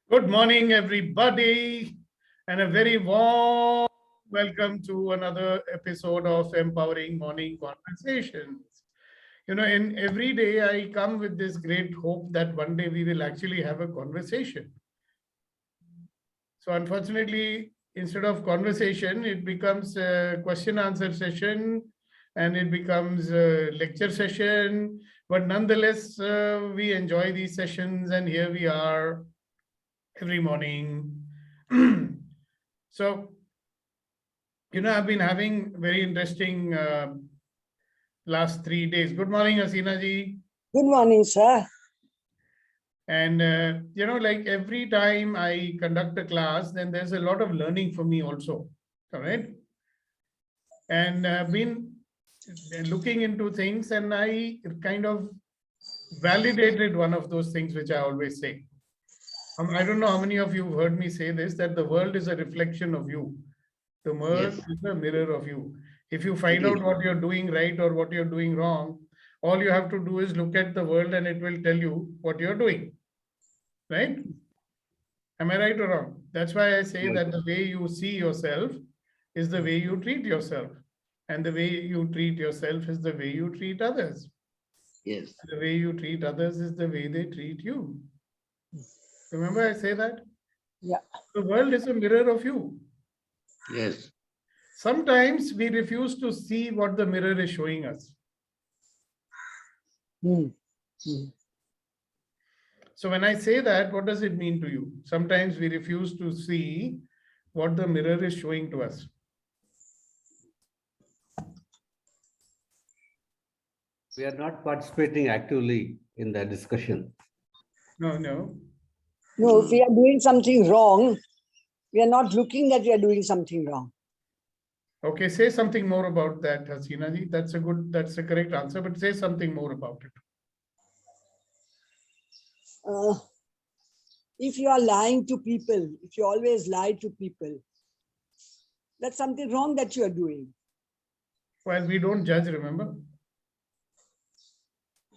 Good morning, everybody, and a very warm welcome to another episode of Empowering Morning Conversations. In every day, I come with this great hope that one day we will actually have a conversation. So, unfortunately, instead of conversation, it becomes a question answer session and it becomes a lecture session. But nonetheless, we enjoy these sessions, and here we are every morning. So, I've been having very interesting last 3 days. Good morning, Hasina ji. Good morning, sir. And, like every time I conduct a class, then there's a lot of learning for me also. All right. And I've been looking into things and I kind of validated one of those things which I always say. I don't know how many of you have heard me say this, that the world is a reflection of you. The world is a mirror of you. If you find out what you're doing right or what you're doing wrong, all you have to do is look at the world and it will tell you what you're doing. Right? Am I right or wrong? That's why I say that the way you see yourself is the way you treat yourself. And the way you treat yourself is the way you treat others. Yes. The way you treat others is the way they treat you. Remember I say that? Yeah. The world is a mirror of you. Yes. Sometimes we refuse to see what the mirror is showing us. So when I say that, what does it mean to you? Sometimes we refuse to see what the mirror is showing to us. We are not participating actively in the discussion. No. No, if we are doing something wrong, we are not looking that we are doing something wrong. Okay, say something more about that, Hasina ji. That's a correct answer, but say something more about it. If you are lying to people, if you always lie to people, that's something wrong that you are doing. Well, we don't judge, remember?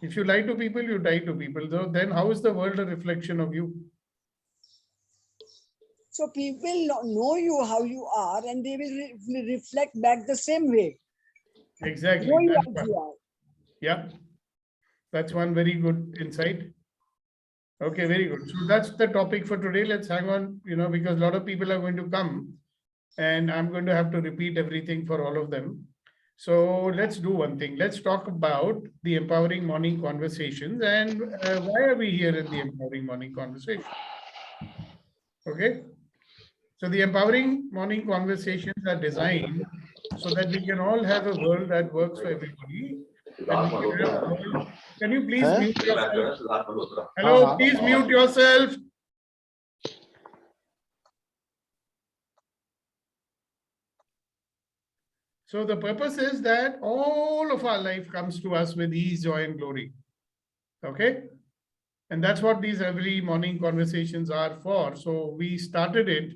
If you lie to people, you die to people. So then how is the world a reflection of you? So people know you how you are and they will reflect back the same way. Exactly. Know you as you are. Yeah. That's one very good insight. Okay, very good. So that's the topic for today. Let's hang on, because a lot of people are going to come and I'm going to have to repeat everything for all of them. So let's do one thing. Let's talk about the empowering morning conversations and why are we here in the empowering morning conversation? Okay. So the empowering morning conversations are designed so that we can all have a world that works for everybody. Can you please mute yourself? Hello, please mute yourself. So the purpose is that all of our life comes to us with ease, joy, and glory. Okay? And that's what these every morning conversations are for. So we started it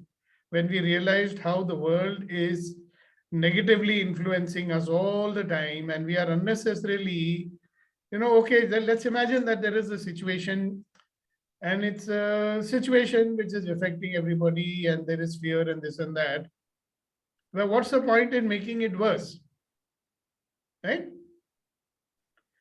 when we realized how the world is negatively influencing us all the time, and we are unnecessarily, okay, then let's imagine that there is a situation and it's a situation which is affecting everybody and there is fear and this and that. Well, what's the point in making it worse? Right?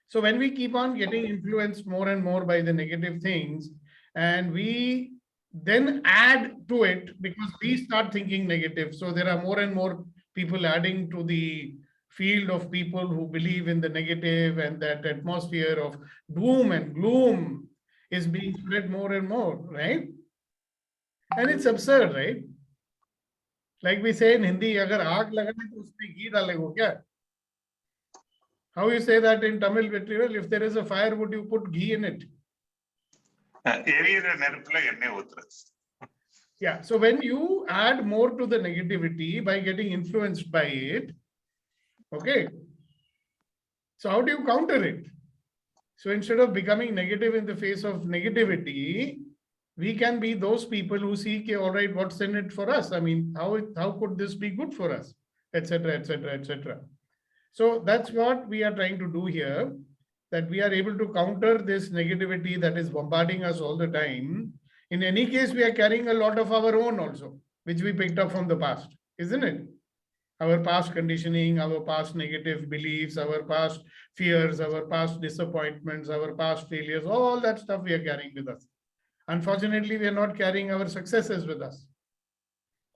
So when we keep on getting influenced more and more by the negative things, and we then add to it because we start thinking negative. So there are more and more people adding to the field of people who believe in the negative, and that atmosphere of doom and gloom is being spread more and more, right? And it's absurd, right? Like we say in Hindi, agar aag lagana to usme ghee dalego kya? How you say that in Tamil, Vetrivel? If there is a fire, would you put ghee in it? Yeah. So when you add more to the negativity by getting influenced by it, okay. So how do you counter it? So instead of becoming negative in the face of negativity, we can be those people who see, okay, all right, what's in it for us? I mean, how could this be good for us? Etc. Etc. Etc. So that's what we are trying to do here, that we are able to counter this negativity that is bombarding us all the time In any case, we are carrying a lot of our own also, which we picked up from the past, isn't it? Our past conditioning, our past negative beliefs, our past fears, our past disappointments, our past failures, all that stuff we are carrying with us. Unfortunately, we are not carrying our successes with us.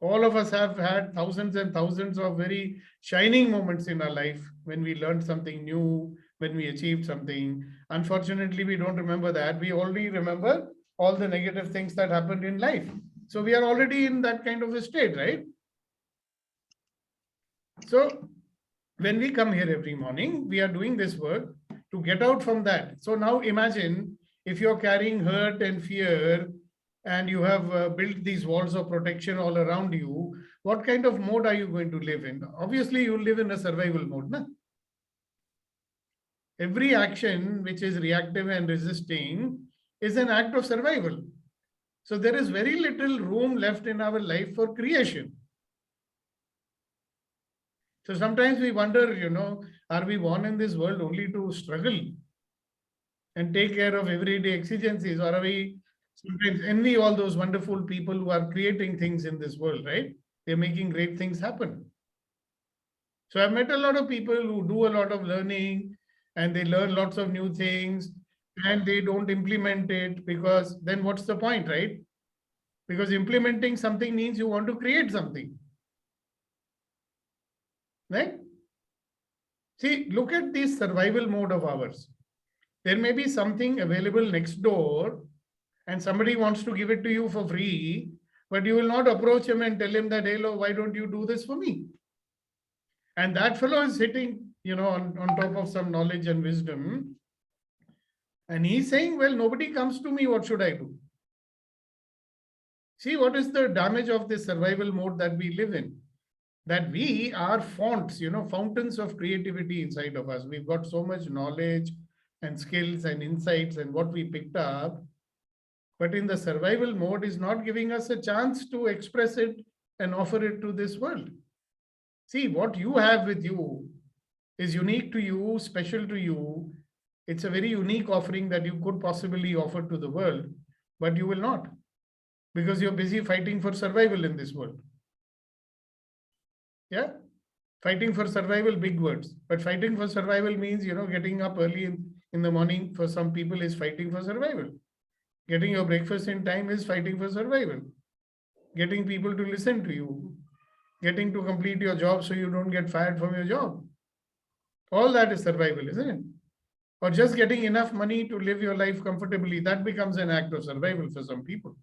All of us have had thousands and thousands of very shining moments in our life when we learned something new, when we achieved something. Unfortunately, we don't remember that. We only remember all the negative things that happened in life. So we are already in that kind of a state, right? So when we come here every morning, we are doing this work to get out from that. So now imagine if you're carrying hurt and fear and you have built these walls of protection all around you, what kind of mode are you going to live in? Obviously, you live in a survival mode. Na? Every action which is reactive and resisting is an act of survival. So there is very little room left in our life for creation. So sometimes we wonder, are we born in this world only to struggle and take care of everyday exigencies, or are we sometimes envy all those wonderful people who are creating things in this world, right? They're making great things happen. So I've met a lot of people who do a lot of learning and they learn lots of new things and they don't implement it, because then what's the point, right? Because implementing something means you want to create something. Right? See, look at this survival mode of ours. There may be something available next door and somebody wants to give it to you for free, but you will not approach him and tell him that, hey, why don't you do this for me? And that fellow is sitting, on top of some knowledge and wisdom. And he's saying, well, nobody comes to me. What should I do? See, what is the damage of this survival mode that we live in? That we are fonts, fountains of creativity inside of us. We've got so much knowledge and skills and insights and what we picked up. But in the survival mode is not giving us a chance to express it and offer it to this world. See, what you have with you is unique to you, special to you. It's a very unique offering that you could possibly offer to the world, but you will not, because you're busy fighting for survival in this world. Yeah, fighting for survival, big words, but fighting for survival means, getting up early in the morning for some people is fighting for survival. Getting your breakfast in time is fighting for survival. Getting people to listen to you, getting to complete your job so you don't get fired from your job. All that is survival, isn't it? Or just getting enough money to live your life comfortably, that becomes an act of survival for some people.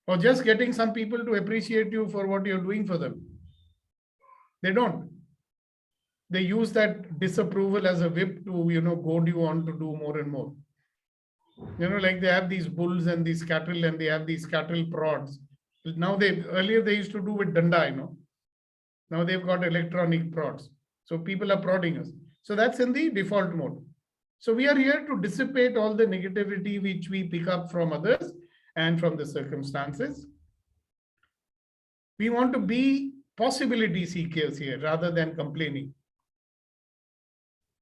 Or just getting some people to appreciate you for what you're doing for them. They don't. They use that disapproval as a whip to, goad you on to do more and more. Like they have these bulls and these cattle and they have these cattle prods. Now earlier they used to do with danda, Now they've got electronic prods. So people are prodding us. So that's in the default mode. So we are here to dissipate all the negativity which we pick up from others and from the circumstances. We want to be possibility seekers here rather than complaining.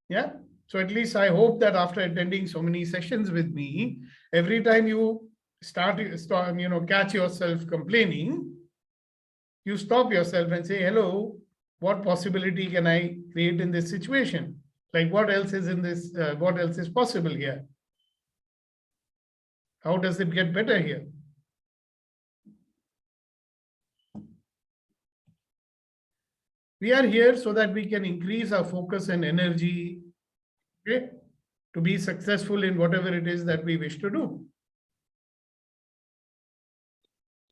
Yeah. So at least I hope that after attending so many sessions with me, every time you start catch yourself complaining, you stop yourself and say, hello, what possibility can I create in this situation? Like what else is in this, what else is possible here? How does it get better here? We are here so that we can increase our focus and energy, okay, to be successful in whatever it is that we wish to do.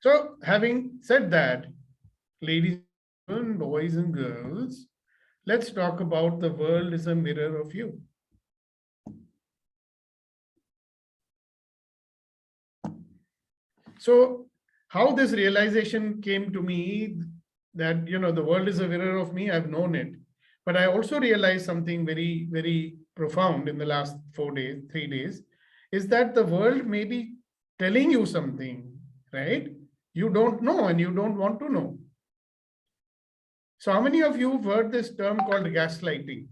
So having said that, ladies and boys and girls, let's talk about the world is a mirror of you. So how this realization came to me that, the world is a mirror of me, I've known it. But I also realized something very, very profound in the last 3 days, is that the world may be telling you something, right? You don't know and you don't want to know. So how many of you have heard this term called gaslighting?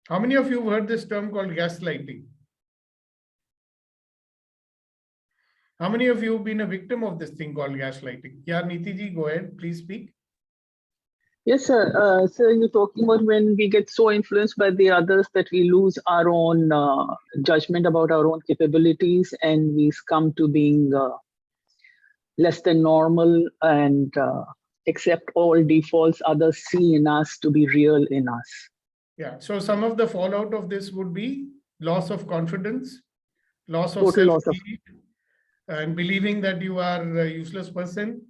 How many of you have heard this term called gaslighting? How many of you have been a victim of this thing called gaslighting? Yeah, Niti ji, go ahead, please speak. Yes, sir. So you're talking about when we get so influenced by the others that we lose our own judgment about our own capabilities, and we come to being less than normal and accept all defaults others see in us to be real in us. Yeah, so some of the fallout of this would be loss of confidence, loss of Total loss of, self-belief, and believing that you are a useless person,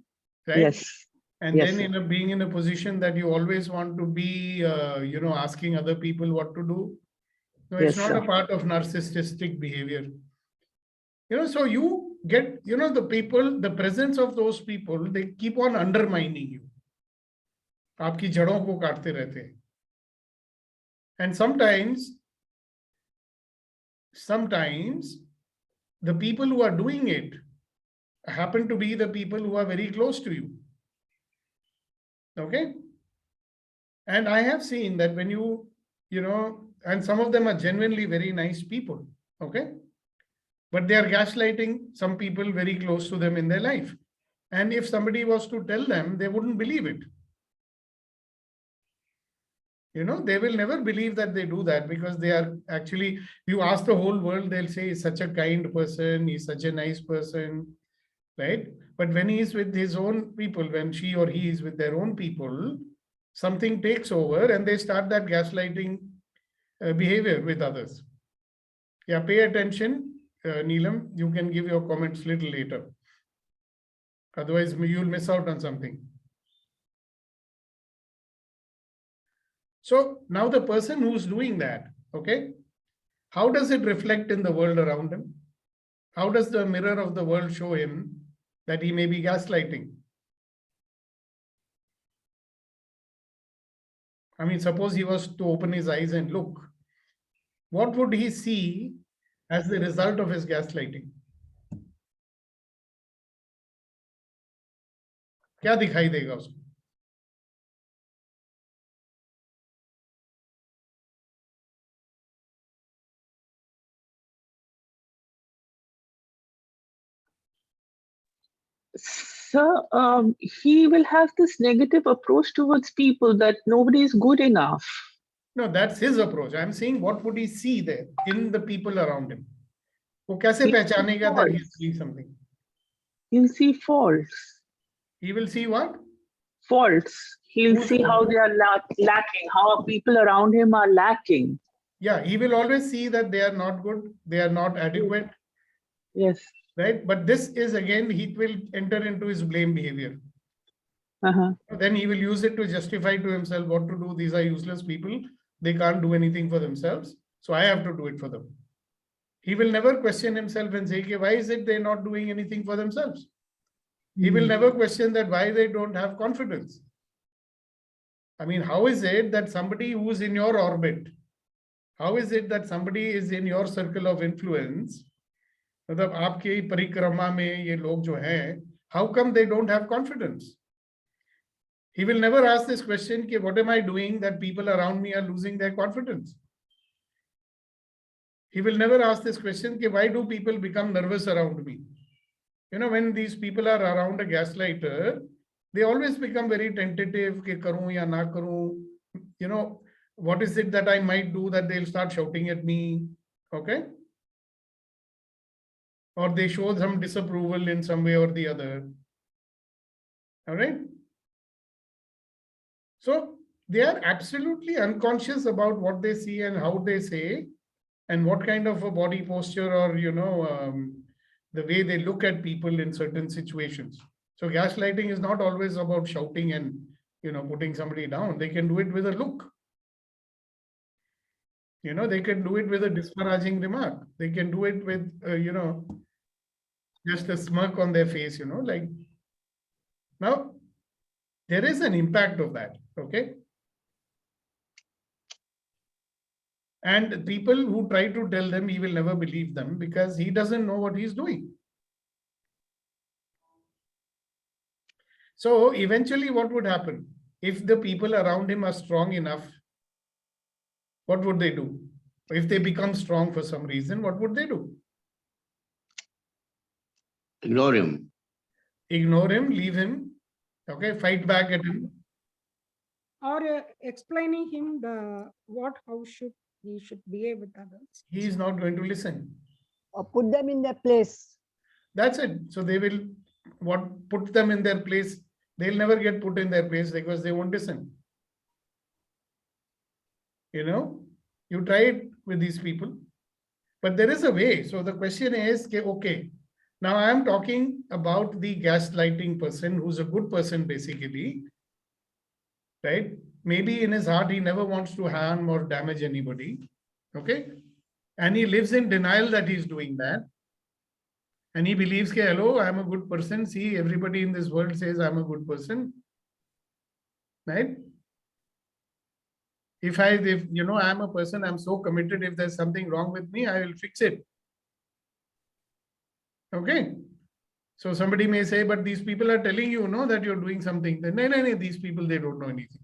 right? yes. And Yes, then being in a position that you always want to be, asking other people what to do. No, it's Yes, not sir. a part of narcissistic behavior. So you get, the people, the presence of those people, they keep on undermining you. आपकी जड़ों को काटते रहते हैं. And sometimes the people who are doing it happen to be the people who are very close to you. Okay. And I have seen that when and some of them are genuinely very nice people. Okay. But they are gaslighting some people very close to them in their life. And if somebody was to tell them, they wouldn't believe it. They will never believe that they do that, because they are actually, you ask the whole world, they'll say he's such a kind person, he's such a nice person, right? But when he is with his own people, when she or he is with their own people, something takes over and they start that gaslighting behavior with others. Yeah, pay attention. Neelam, you can give your comments little later. Otherwise, you'll miss out on something. So now the person who's doing that, okay, how does it reflect in the world around him? How does the mirror of the world show him that he may be gaslighting? I mean, suppose he was to open his eyes and look, what would he see as the result of his gaslighting? क्या दिखाई देगा उसको? So he will have this negative approach towards people that nobody is good enough. No, that's his approach. I'm saying, what would he see there in the people around him? वो कैसे He'll see पहचानेगा that he's faults. doing something? He'll see faults. He will see what? Faults. He'll Whose see how fault? they are lacking, how people around him are lacking. Yeah, he will always see that they are not good, they are not adequate, Yes. right? But this is, again, he will enter into his blame behavior. Uh-huh. Then he will use it to justify to himself what to do. These are useless people. They can't do anything for themselves. So I have to do it for them. He will never question himself and say, okay, why is it they're not doing anything for themselves? He will never question that why they don't have confidence. I mean, how is it that somebody who's in your orbit, how is it that somebody is in your circle of influence, मतलब आपके परिक्रमा में ये लोग जो हैं, how come they don't have confidence? He will never ask this question, what am I doing that people around me are losing their confidence? He will never ask this question, why do people become nervous around me? When these people are around a gaslighter, they always become very tentative, karu ya na karu. What is it that I might do that they'll start shouting at me? Okay. Or they show some disapproval in some way or the other. All right. So they are absolutely unconscious about what they see and how they say, and what kind of a body posture or, the way they look at people in certain situations. So gaslighting is not always about shouting and, putting somebody down. They can do it with a look. They can do it with a disparaging remark. They can do it with, just a smirk on their face, like. Now, there is an impact of that, okay? And people who try to tell them, he will never believe them because he doesn't know what he's doing. So eventually what would happen? If the people around him are strong enough, what would they do? If they become strong for some reason, what would they do? Ignore him. Ignore him, leave him, okay, fight back at him. Or explaining him how he should behave with others. He is not going to listen. Or put them in their place. That's it. So they will put them in their place. They'll never get put in their place because they won't listen. You know, you try it with these people, but there is a way. So the question is, okay, now I am talking about the gaslighting person who's a good person basically, right? Maybe in his heart, he never wants to harm or damage anybody, okay? And he lives in denial that he's doing that. And he believes, hello, I'm a good person. See, everybody in this world says I'm a good person, right? If you know, I'm a person, I'm so committed. If there's something wrong with me, I will fix it. Okay. So somebody may say, but these people are telling you, no, that you're doing something. Then, no, these people, they don't know anything.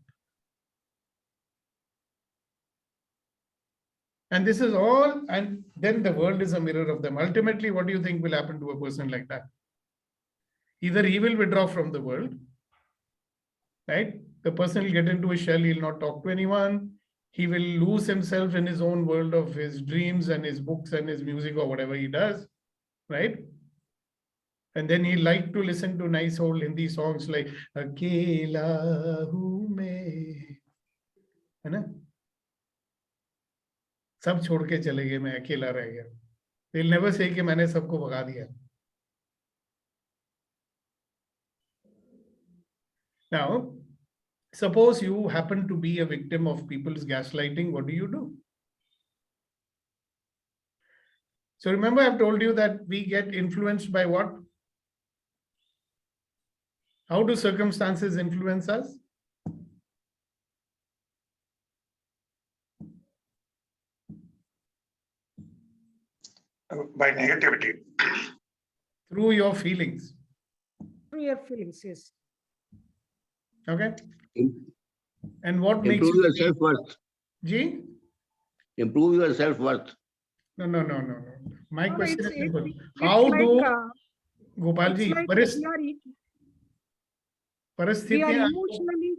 And this is all, and then the world is a mirror of them. Ultimately, what do you think will happen to a person like that? Either he will withdraw from the world, right? The person will get into a shell, he'll not talk to anyone. He will lose himself in his own world of his dreams and his books and his music or whatever he does, right? And then he like to listen to nice old Hindi songs like Akela hu main, है ना? सब छोड़ के चले गए, मैं अकेला रह गया. They'll never say कि मैंने सबको भगा दिया. Now, suppose you happen to be a victim of people's gaslighting, what do you do? So remember, I've told you that we get influenced by what? How do circumstances influence us? By negativity. Through your feelings. Through your feelings, yes. Okay. And what makes Improve you your self-worth. G? Improve your self-worth. No. My No, question is it's simple. it's How like, do Gopal ji, it's like we are parasthitiyan, emotionally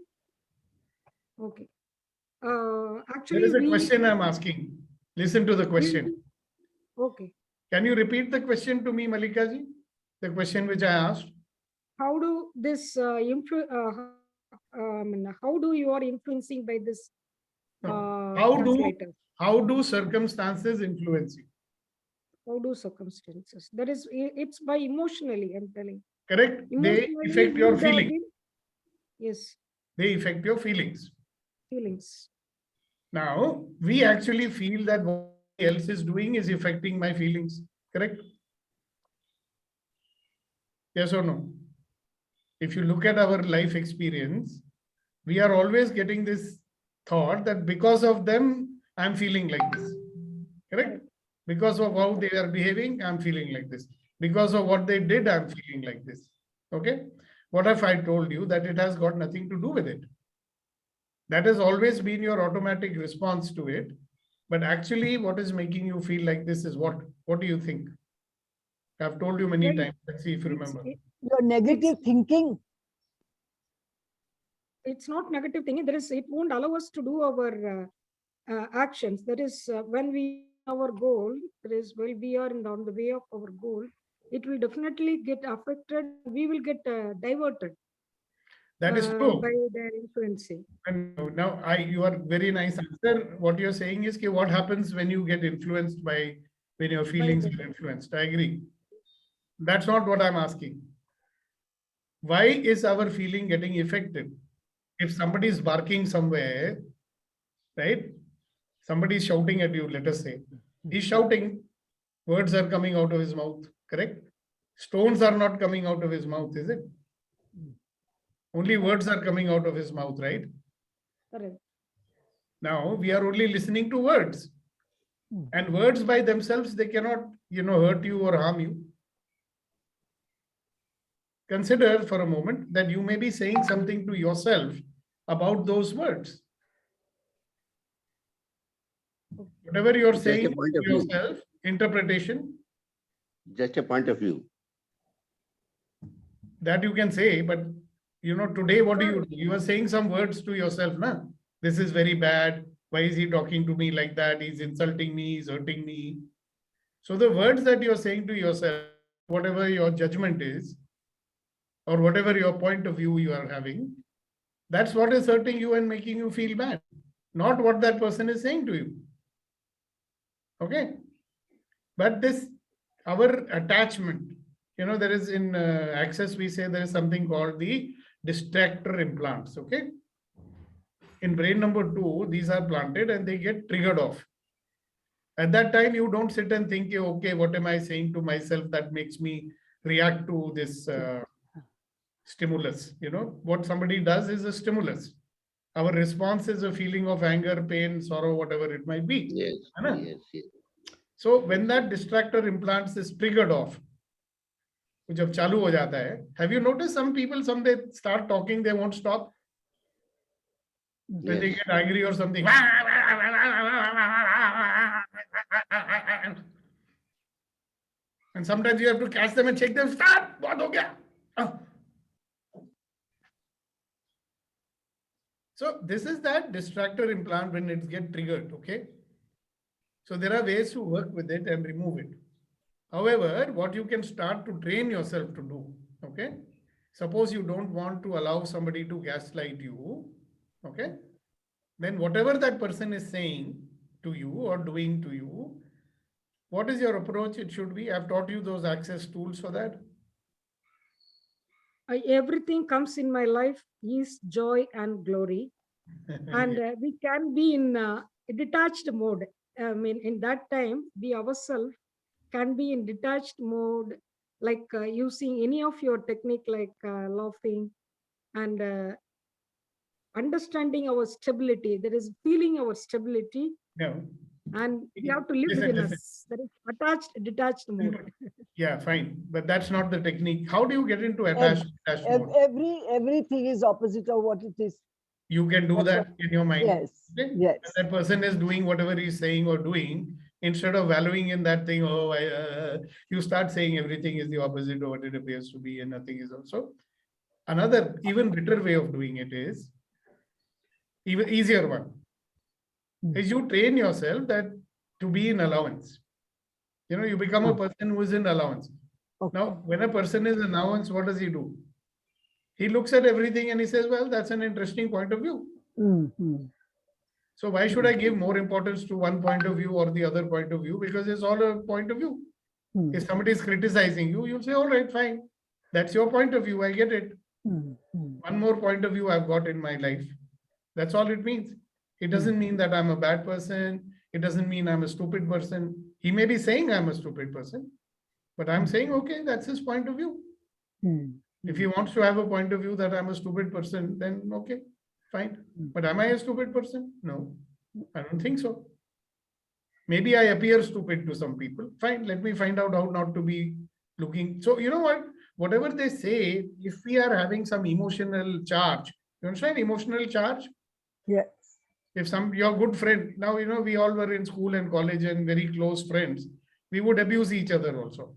okay. there Actually, is a question I'm asking. Listen to the question. Okay. Can you repeat the question to me, Malika ji? The question which I asked. How do this how do you are influencing by this? No. Gaslighter? How do circumstances influence you? How do circumstances? That is, it's by emotionally, I'm telling. Correct? They Emotionally, affect your feelings. Yes, They affect your feelings. feelings. Now, we actually feel that what else is doing is affecting my feelings. Correct? Yes or no? If you look at our life experience, we are always getting this thought that because of them, I'm feeling like this. Correct? Because of how they are behaving, I'm feeling like this. Because of what they did, I'm feeling like this. Okay? What if I told you that it has got nothing to do with it? That has always been your automatic response to it. But actually, what is making you feel like this is what? What do you think? I've told you many times. Let's see if you remember. Your negative thinking. It's not negative thing. It won't allow us to do our actions. That is, when we our goal, that is, when we are on the way of our goal, it will definitely get affected. We will get diverted. That is true. By their influencing. And now you are very nice answer. What you're saying is, what happens when you get influenced by, when your feelings are influenced? I agree. That's not what I'm asking. Why is our feeling getting affected? If somebody is barking somewhere, right? Somebody is shouting at you, let us say. He's shouting, words are coming out of his mouth, correct? Stones are not coming out of his mouth, is it? Only words are coming out of his mouth, right? Correct. Now we are only listening to words. And words by themselves, they cannot, hurt you or harm you. Consider for a moment that you may be saying something to yourself about those words. Whatever you're Just a saying point to of view. yourself, interpretation, Just a point of view. that you can say, but today what do? You are saying some words to yourself, na? This is very bad. Why is he talking to me like that? He's insulting me, he's hurting me. So the words that you're saying to yourself, whatever your judgment is, or whatever your point of view you are having, that's what is hurting you and making you feel bad, not what that person is saying to you. Okay? But this, our attachment, there is in Access, we say there is something called the distractor implants. Okay? In brain number 2, these are planted and they get triggered off. At that time, you don't sit and think, okay, what am I saying to myself that makes me react to this stimulus? What somebody does is a stimulus. Our response is a feeling of anger, pain, sorrow, whatever it might be. Yes, Right? yes, yes. So when that distractor implants is triggered off, जब चालू हो जाता है, have you noticed some people, they start talking, they won't stop? When they Yes. get angry or something. And sometimes you have to catch them and check them. Stop! What ho gaya? So this is that distractor implant when it gets triggered, okay? So there are ways to work with it and remove it. However, what you can start to train yourself to do, okay? Suppose you don't want to allow somebody to gaslight you, okay? Then whatever that person is saying to you or doing to you, what is your approach? It should be, I've taught you those access tools for that. Everything comes in my life is joy and glory. And we can be in a detached mode. I mean, in that time, we ourselves can be in detached mode, like using any of your technique, like laughing and understanding our stability. There is feeling our stability, Yeah. and we have to live Listen, within listen. us. That is attached, detached mode. Yeah, fine. But that's not the technique. How do you get into attached mode? Everything is opposite of what it is. You can do That's that what- in your mind. Yes, Okay? yes. When that person is doing whatever he's saying or doing, instead of valuing in that thing, you start saying everything is the opposite of what it appears to be and nothing is also. Another even better way of doing it is, even easier one, is you train yourself that to be in allowance. You become a person who is in allowance. Okay. Now, when a person is in allowance, what does he do? He looks at everything and he says, well, that's an interesting point of view. Mhm. So why should I give more importance to one point of view or the other point of view? Because it's all a point of view. Mhm. If somebody is criticizing you, you'll say, all right, fine. That's your point of view. I get it. Mhm. One more point of view I've got in my life. That's all it means. It doesn't mean that I'm a bad person. It doesn't mean I'm a stupid person. He may be saying I'm a stupid person, but I'm saying, okay, that's his point of view. Mhm. If he wants to have a point of view that I'm a stupid person, then okay, fine. But am I a stupid person? No, I don't think so. Maybe I appear stupid to some people. Fine, let me find out how not to be looking. So you know what? Whatever they say, if we are having some emotional charge, you understand emotional charge? Yes. If your good friend, now we all were in school and college and very close friends, we would abuse each other also.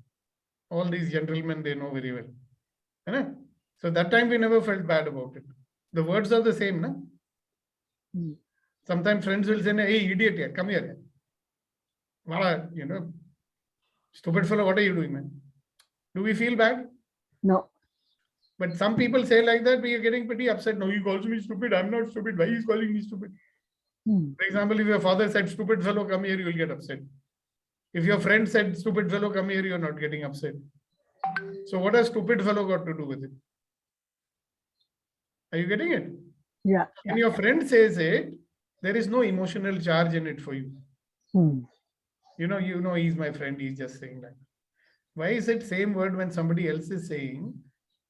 All these gentlemen, they know very well. Right? So that time we never felt bad about it. The words are the same, na? Sometimes friends will say, hey, idiot, come here. Stupid fellow, what are you doing, man? Do we feel bad? No. But some people say like that, we are getting pretty upset. No, he calls me stupid. I'm not stupid. Why he's calling me stupid? For example, if your father said, stupid fellow, come here, you'll get upset. If your friend said, stupid fellow, come here, you're not getting upset. So what has stupid fellow got to do with it? Are you getting it? Yeah. When your friend says it, there is no emotional charge in it for you. You know, he's my friend, he's just saying that. Why is it same word when somebody else is saying?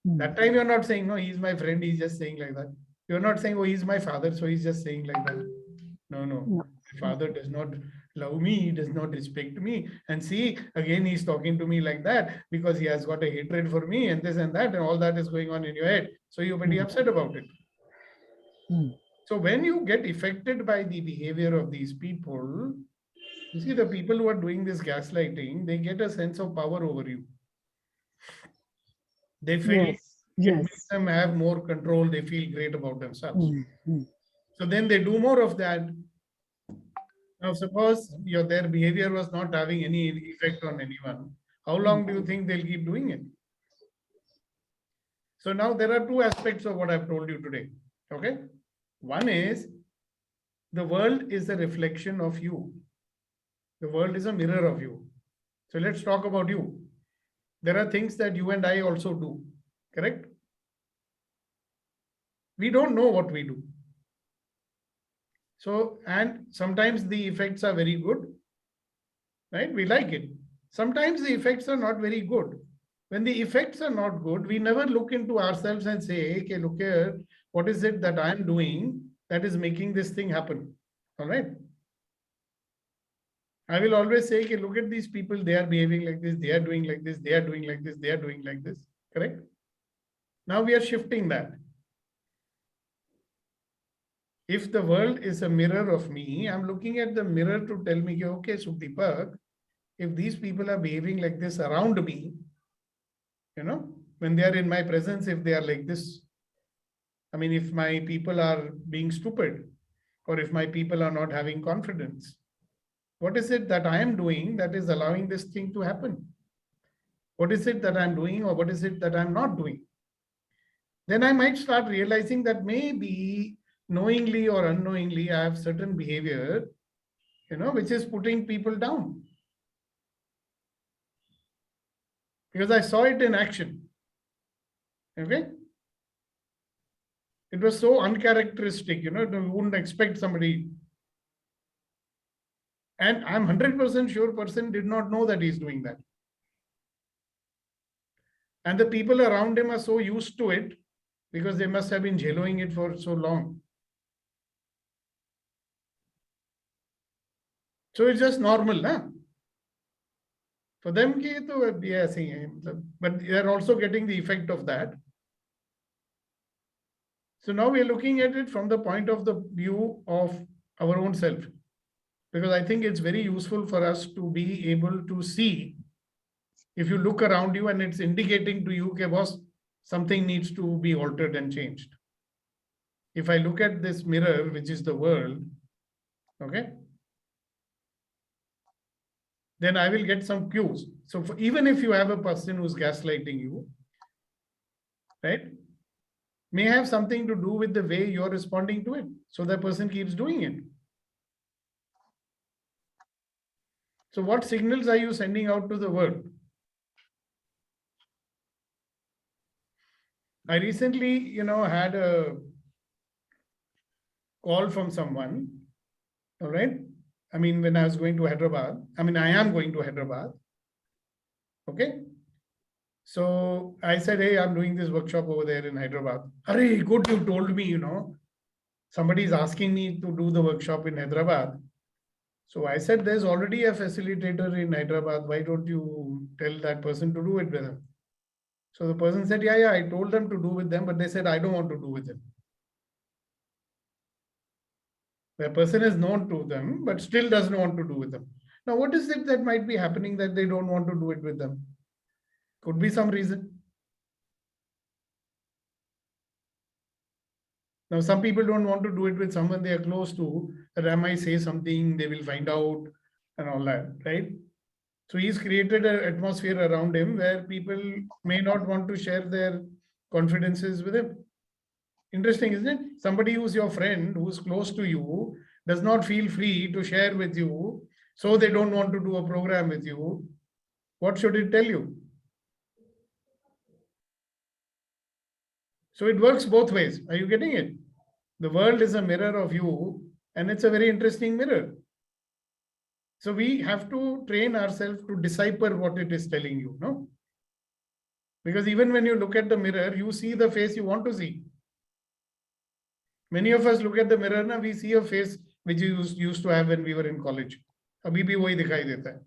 That time you're not saying, no, he's my friend, he's just saying like that. You're not saying, oh, he's my father, so he's just saying like that. No. My father does not love me, he does not respect me. And see, again, he's talking to me like that because he has got a hatred for me and this and that, and all that is going on in your head. So you're pretty upset about it. So when you get affected by the behavior of these people, You see, the people who are doing this gaslighting, they get a sense of power over you. They feel Yes. it makes Yes. them have more control. They feel great about themselves. Mm. So then they do more of that. Now, suppose their behavior was not having any effect on anyone. How long do you think they'll keep doing it? So now there are two aspects of what I've told you today. Okay. One is the world is a reflection of you. The world is a mirror of you. So let's talk about you. There are things that you and I also do, correct? We don't know what we do. So, and sometimes the effects are very good, right? We like it. Sometimes the effects are not very good. When the effects are not good, we never look into ourselves and say, okay, look here, what is it that I'm doing that is making this thing happen? All right. I will always say, okay, look at these people, they are behaving like this, they are doing like this, they are doing like this, they are doing like this, correct? Now we are shifting that. If the world is a mirror of me, I'm looking at the mirror to tell me, okay, Sukhdeepak, if these people are behaving like this around me, when they are in my presence, if they are like this, I mean, if my people are being stupid, or if my people are not having confidence, what is it that I am doing that is allowing this thing to happen? What is it that I'm doing, or what is it that I'm not doing? Then I might start realizing that maybe knowingly or unknowingly, I have certain behavior, which is putting people down. Because I saw it in action. Okay? It was so uncharacteristic, you wouldn't expect somebody. And I'm 100% sure person did not know that he's doing that. And the people around him are so used to it because they must have been jailing it for so long. So it's just normal, huh? For them, but they are also getting the effect of that. So now we are looking at it from the point of the view of our own self. Because I think it's very useful for us to be able to see if you look around you and it's indicating to you, okay, boss, something needs to be altered and changed. If I look at this mirror, which is the world, okay, then I will get some cues. So even if you have a person who's gaslighting you, right, may have something to do with the way you're responding to it. So the person keeps doing it. So what signals are you sending out to the world? I recently, had a call from someone, all right? I mean, when I was going to Hyderabad, I am going to Hyderabad, okay? So I said, hey, I'm doing this workshop over there in Hyderabad. Hurry, good, you told me, somebody is asking me to do the workshop in Hyderabad. So I said, there's already a facilitator in Hyderabad. Why don't you tell that person to do it with them? So the person said, yeah, I told them to do with them, but they said, I don't want to do with them. The person is known to them, but still doesn't want to do with them. Now, what is it that might be happening that they don't want to do it with them? Could be some reason. Now, some people don't want to do it with someone they are close to, that I might say something, they will find out and all that, right? So he's created an atmosphere around him where people may not want to share their confidences with him. Interesting, isn't it? Somebody who's your friend, who's close to you, does not feel free to share with you, so they don't want to do a program with you. What should it tell you? So it works both ways. Are you getting it? The world is a mirror of you, and it's a very interesting mirror. So we have to train ourselves to decipher what it is telling you, no? Because even when you look at the mirror, you see the face you want to see. Many of us look at the mirror, now we see a face which we used to have when we were in college. Abhi bhi wahi dikhai deta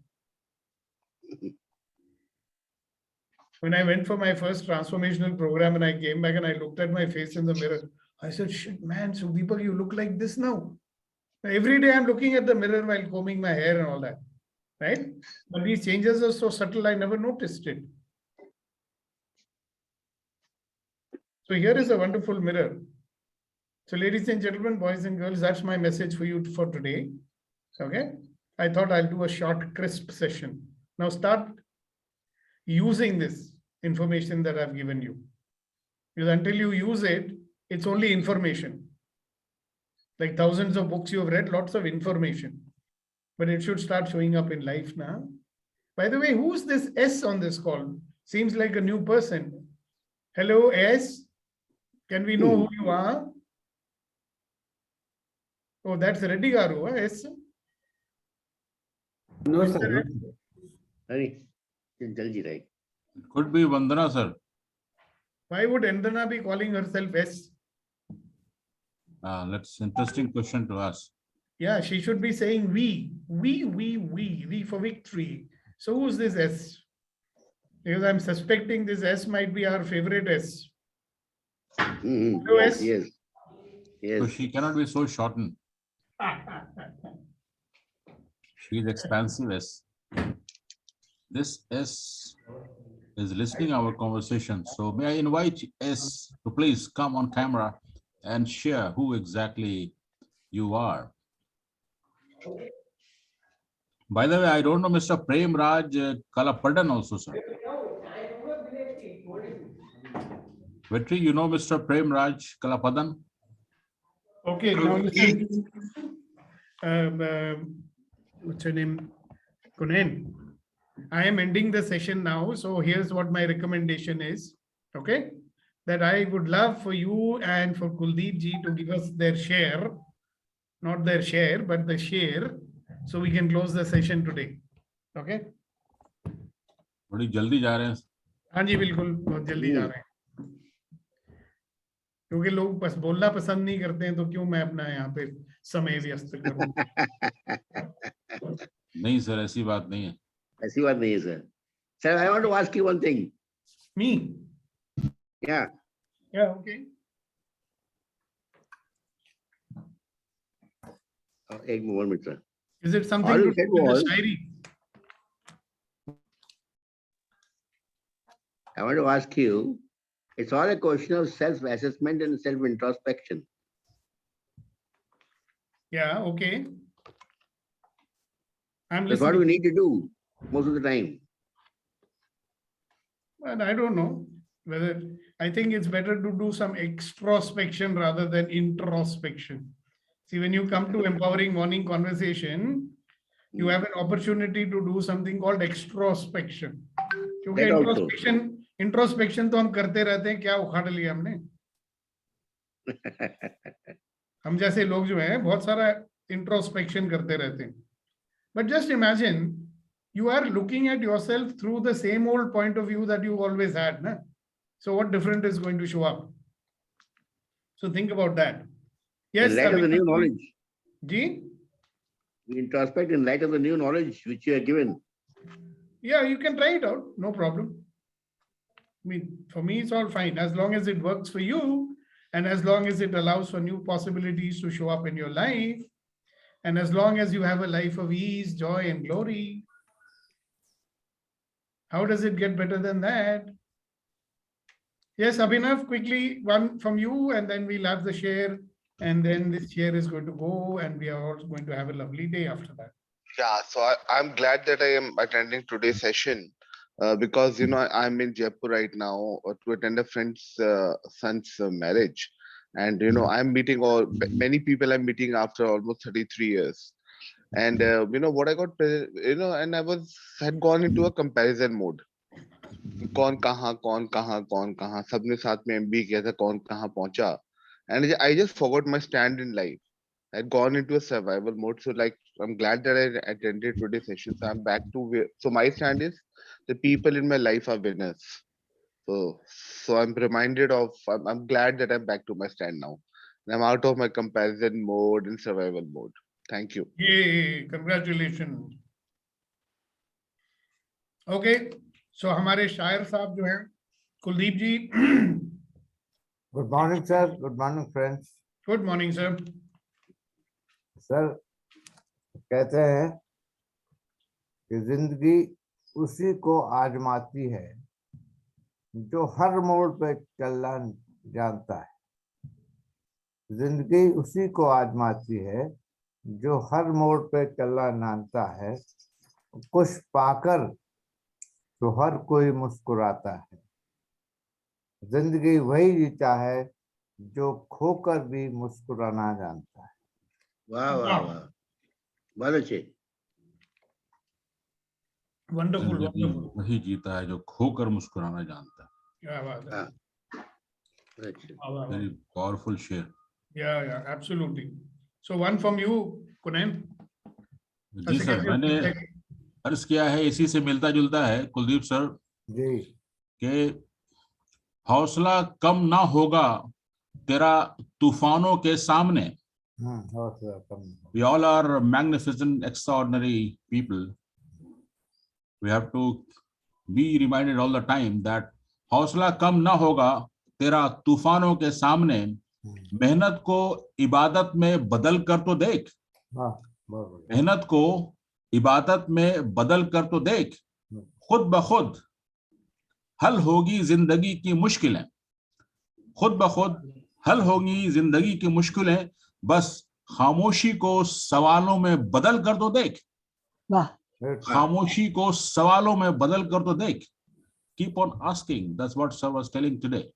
hai. When I went for my first transformational program and I came back and I looked at my face in the mirror, I said, shit, man, Sukhdeepak, you look like this now. Every day I'm looking at the mirror while combing my hair and all that, right? But these changes are so subtle, I never noticed it. So here is a wonderful mirror. So ladies and gentlemen, boys and girls, that's my message for you for today. Okay. I thought I'll do a short, crisp session. Now start using this information that I've given you. Because until you use it, it's only information. Like thousands of books you have read, lots of information. But it should start showing up in life now. By the way, who's this S on this call? Seems like a new person. Hello, S. Can we know who you are? Oh, that's Reddy Garu, S. No, sir. Mr. No. S. Sorry, Jalji, right? It could be Vandana, sir. Why would Endana be calling herself S? That's interesting question to ask. Yeah, she should be saying we for victory. So who's this S? Because I'm suspecting this S might be our favorite S. Hello, Yes, S. yes. So Yes. she cannot be so shortened. She is expansive S. This S is listening our conversation. So may I invite S to please come on camera and share who exactly you are. By the way, I don't know Mr. Prem Raj Kalapadan also, sir. Vetri, you know Mr. Prem Raj Kalapadan? Okay, now listen. What's her name? Kunen. I am ending the session now. So here's what my recommendation is. Okay. That I would love for you and for Kuldeep ji to give us their share. Not their share, but the share. So we can close the session today. Okay. बड़ी जल्दी जा रहे हैं. हाँ जी बिल्कुल बहुत जल्दी जा रहे हैं क्योंकि लोग बस बोलना पसंद नहीं करते हैं तो क्यों मैं अपना यहाँ पे समय व्यस्त करूं नहीं सर ऐसी बात नहीं है. ऐसी बात नहीं है, sir. Sir, I want to ask you one thing. Me? Yeah. Yeah, okay. एक moment, sir. Is it something All to you do said with was- the shairi? I want to ask you, it's all a question of self-assessment and self-introspection. Yeah, okay. I'm That's what we listening. need to do most of the time. But I don't know whether I think it's better to do some extrospection rather than introspection. See, when you come to empowering morning conversation, you have an opportunity to do something called extrospection. क्योंकि That also. Introspection तो हम करते रहते हैं क्या उखाड़ लिया हमने हम जैसे लोग जो हैं बहुत सारा इंट्रोस्पेक्शन करते रहते हैं but just imagine you are looking at yourself through the same old point of view that you always had, na? So what different is going to show up? So think about that. Yes, In light of the new knowledge. Ji? We introspect in light of the new knowledge which you are given. Yeah, you can try it out, no problem. I mean, for me, it's all fine. As long as it works for you, and as long as it allows for new possibilities to show up in your life, and as long as you have a life of ease, joy, and glory, how does it get better than that? Yes, Abhinav, quickly, one from you, and then we'll have the share, and then this share is going to go, and we are all going to have a lovely day after that. Yeah, so I'm glad that I am attending today's session because, I'm in Jaipur right now to attend a friend's son's marriage. And, I'm meeting many people I'm meeting after almost 33 years. And, what I got, and I had gone into a comparison mode. कौन कहाँ सबने साथ में MBA किया था कौन कहाँ पहुंचा and I just forgot my stand in life. I had gone into a survival mode. So I'm glad that I attended today's session. So I'm back to where, so my stand is the people in my life are winners. So I'm reminded of, I'm glad that I'm back to my stand now. And I'm out of my comparison mode and survival mode. Thank you. Yay, congratulations. Okay, so हमारे शायर साहब जो हैं कुलदीप जी. Good morning, sir. Good morning, friends. Good morning, sir. Sir कहते हैं कि जिंदगी उसी को आजमाती है जो हर मोड़ पे चलना जानता है। जिंदगी उसी को आजमाती है जो हर मोड़ पे चलना जानता है। कुछ पाकर तो हर कोई मुस्कुराता है। जिंदगी वही जीता है जो खोकर भी मुस्कुराना जानता है। वाह वाह वाह, बहुत अच्छे। Wonderful, जिंदगी wonderful. वही जीता है जो खोकर मुस्कुराना जानता है। क्या बात है। हाँ, अच्छा। वाह, वाह, वाह. Very powerful share. Yeah, absolutely. So one from you, Kunen. जी सर, मैंने अर्ज किया है, इसी से मिलता जुलता है कुलदीप सर, जी। कि हौसला कम ना होगा तेरा तूफानों के सामने। हौसला कम। We all are magnificent, extraordinary people. We have to be reminded all the time that हौसला कम ना होगा तेरा तूफानों के सामने। मेहनत को इबादत में बदल कर तो देख। मेहनत को इबादत में बदल कर तो देख। खुद ब खुद हल होगी जिंदगी की मुश्किलें। खुद ब खुद हल होगी जिंदगी की मुश्किलें। बस खामोशी को सवालों में बदल कर तो देख। खामोशी को सवालों में बदल कर तो देख। Keep on asking. That's what Sir was telling today.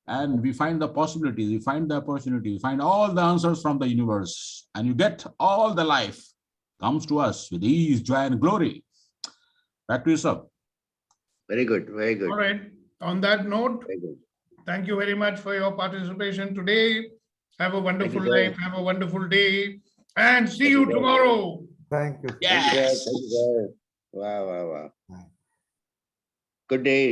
And we find the possibilities, we find the opportunity, we find all the answers from the universe, and you get all the life comes to us with ease, joy, and glory. Back to you, sir. Very good, very good. All right. On that note, Very good. thank you very much for your participation today. Have a wonderful Thank you, sir. life. Have a wonderful day. And see Thank you you, sir. tomorrow. Thank you. Thank you, sir. Yes. Thank you, sir. Wow, wow, wow. Good day.